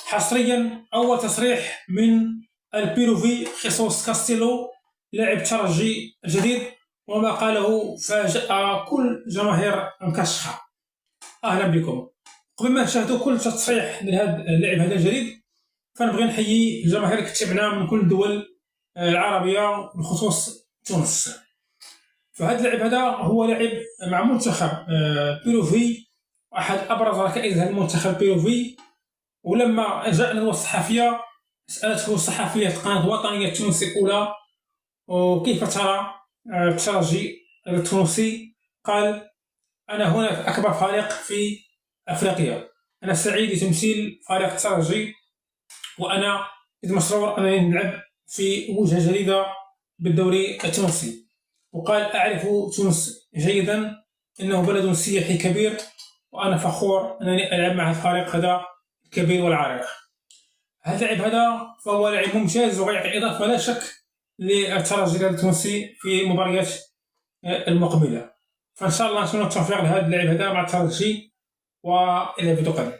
حصريا أول تصريح من البيروفي خيسوس كاستيلو لاعب الترجي الجديد، وما قاله فاجأ كل جماهير مكشخة. أهلا بكم. قبل ما نشاهدوا كل تصريح لهذا اللاعب هذا الجديد، فنبغي نحيي الجماهير اللي كتتابعنا من كل الدول العربية بخصوص تونس. فهذا اللاعب هذا هو لاعب مع منتخب بيروفي، أحد أبرز ركائز هذا المنتخب البيروفي. ولما جاء الندوة الصحفية سألته صحفية القناة الوطنية التونسية الأولى وكيف ترى الترجي التونسي، قال: أنا هنا في أكبر فريق في أفريقيا، أنا سعيد لتمثيل فريق الترجي، وأنا مسرور أنني نلعب في وجهة جديدة بالدوري التونسي. وقال: أعرف تونس جيدا، إنه بلد سياحي كبير، وأنا فخور أنني ألعب مع الفريق هذا الكبير والعريق. هذا اللاعب هذا فهو لاعب ممتاز وغيعطي إضافة لا شك للترجي التونسي في المباريات المقبلة. فإن شاء الله نتمنى التوفيق لهذا اللاعب هذا مع الترجي، وإلى فيديو قادم.